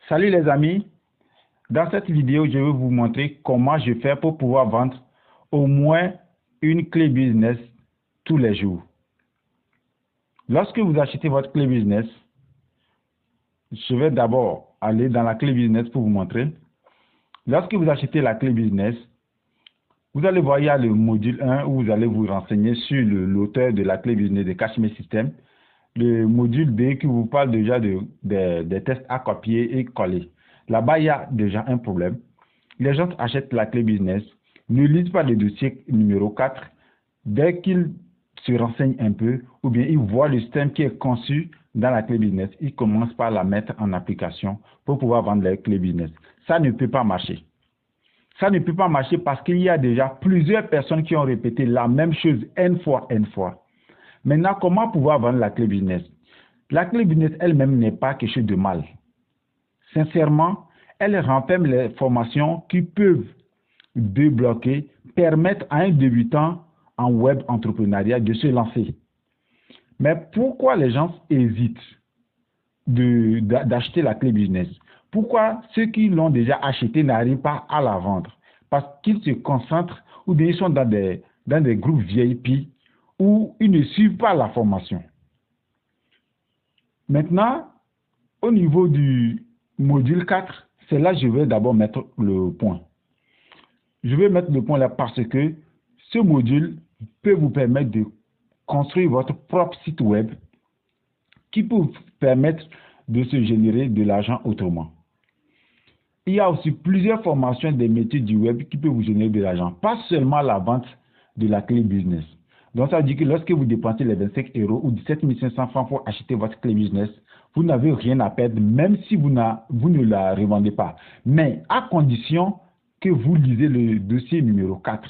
Salut les amis, dans cette vidéo, je vais vous montrer comment je fais pour pouvoir vendre au moins une clé business tous les jours. Lorsque vous achetez votre clé business, je vais d'abord aller dans la clé business pour vous montrer. Lorsque vous achetez la clé business, vous allez voir, il y a le module 1 où vous allez vous renseigner sur l'auteur de la clé business de Cashmere System. Le module B qui vous parle déjà des tests à copier et coller. Là-bas, il y a déjà un problème. Les gens achètent la clé business, ne lisent pas le dossier numéro 4. Dès qu'ils se renseignent un peu, ou bien ils voient le système qui est conçu dans la clé business, ils commencent par la mettre en application pour pouvoir vendre la clé business. Ça ne peut pas marcher. Ça ne peut pas marcher parce qu'il y a déjà plusieurs personnes qui ont répété la même chose N fois. Maintenant, comment pouvoir vendre la clé business? La clé business elle-même n'est pas quelque chose de mal. Sincèrement, elle renferme les formations qui peuvent débloquer, permettre à un débutant en web entrepreneuriat de se lancer. Mais pourquoi les gens hésitent d'acheter la clé business? Pourquoi ceux qui l'ont déjà acheté n'arrivent pas à la vendre? Parce qu'ils se concentrent ou bien ils sont dans des groupes VIP où ils ne suivent pas la formation. Maintenant, au niveau du module 4, c'est là que je vais d'abord mettre le point. Je vais mettre le point là parce que ce module peut vous permettre de construire votre propre site web qui peut vous permettre de se générer de l'argent autrement. Il y a aussi plusieurs formations des métiers du web qui peuvent vous générer de l'argent, pas seulement la vente de la clé business. Donc, ça veut dire que lorsque vous dépensez les 25 € ou 17 500 francs pour acheter votre clé business, vous n'avez rien à perdre, même si vous ne la revendez pas. Mais à condition que vous lisez le dossier numéro 4.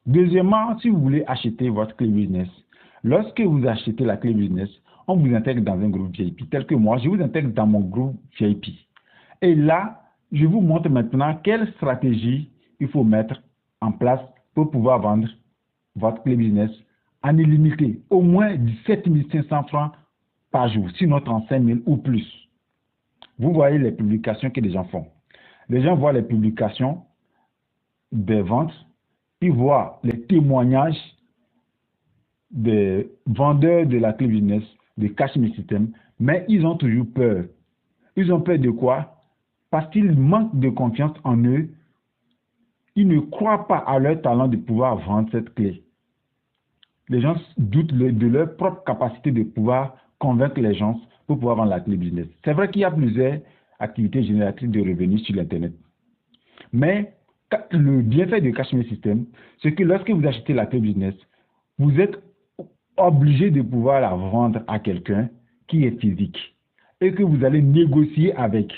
Deuxièmement, si vous voulez acheter votre clé business, lorsque vous achetez la clé business, on vous intègre dans un groupe VIP. Tel que moi, je vous intègre dans mon groupe VIP. Et là, je vous montre maintenant quelle stratégie il faut mettre en place pour pouvoir vendre votre clé business en illimité, au moins 17 500 francs par jour, sinon 35 000 ou plus. Vous voyez les publications que les gens font. Les gens voient les publications des ventes, ils voient les témoignages des vendeurs de la clé business, de Cashmere System, mais ils ont toujours peur. Ils ont peur de quoi? Parce qu'ils manquent de confiance en eux. Ils ne croient pas à leur talent de pouvoir vendre cette clé. Les gens doutent de leur propre capacité de pouvoir convaincre les gens pour pouvoir vendre la clé business. C'est vrai qu'il y a plusieurs activités génératrices de revenus sur l'Internet. Mais le bienfait de Cashmere System, c'est que lorsque vous achetez la clé business, vous êtes obligé de pouvoir la vendre à quelqu'un qui est physique et que vous allez négocier avec.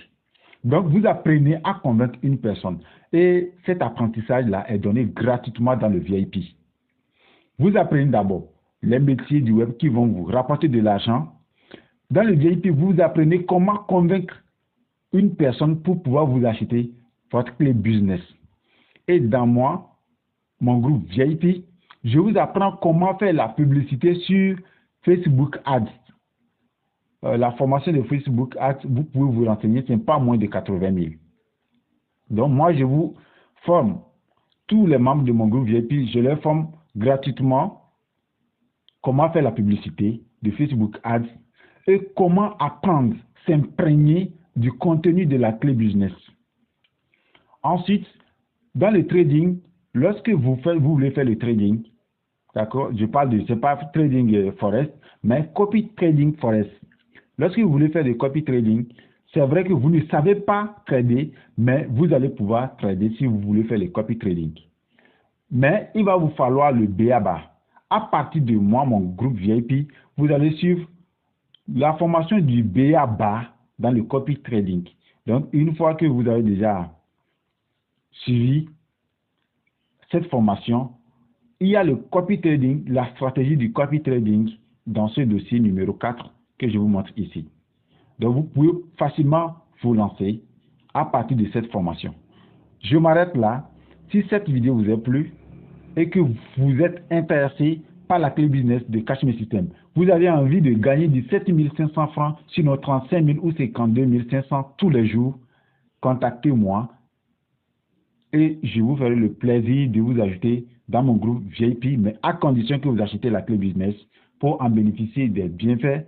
Donc, vous apprenez à convaincre une personne. Et cet apprentissage-là est donné gratuitement dans le VIP. Vous apprenez d'abord les métiers du web qui vont vous rapporter de l'argent. Dans le VIP, vous apprenez comment convaincre une personne pour pouvoir vous acheter votre clé business. Et dans mon groupe VIP, je vous apprends comment faire la publicité sur Facebook Ads. La formation de Facebook Ads, vous pouvez vous renseigner, ce n'est pas moins de 80 000. Donc, moi, je vous forme, tous les membres de mon groupe VIP, je les forme gratuitement comment faire la publicité de Facebook Ads et comment apprendre, s'imprégner du contenu de la clé business. Ensuite, dans le trading, lorsque vous voulez faire le trading, d'accord, je parle de, c'est pas trading forex, mais copy trading forex. Lorsque vous voulez faire du copy trading, c'est vrai que vous ne savez pas trader, mais vous allez pouvoir trader si vous voulez faire le copy trading. Mais il va vous falloir le BABA. À partir de moi, mon groupe VIP, vous allez suivre la formation du BABA dans le copy trading. Donc, une fois que vous avez déjà suivi cette formation, il y a le copy trading, la stratégie du copy trading dans ce dossier numéro 4 que je vous montre ici. Donc, vous pouvez facilement vous lancer à partir de cette formation. Je m'arrête là. Si cette vidéo vous a plu et que vous êtes intéressé par la clé business de Cashmere System, vous avez envie de gagner 17 500 francs sur nos 35 000 ou 52 500 tous les jours, contactez-moi et je vous ferai le plaisir de vous ajouter dans mon groupe VIP, mais à condition que vous achetez la clé business pour en bénéficier des bienfaits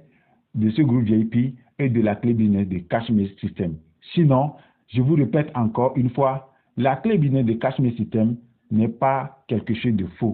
de ce groupe VIP et de la clé business de Cashmere System. Sinon, je vous répète encore une fois, la clé business de Cashmere System n'est pas quelque chose de faux.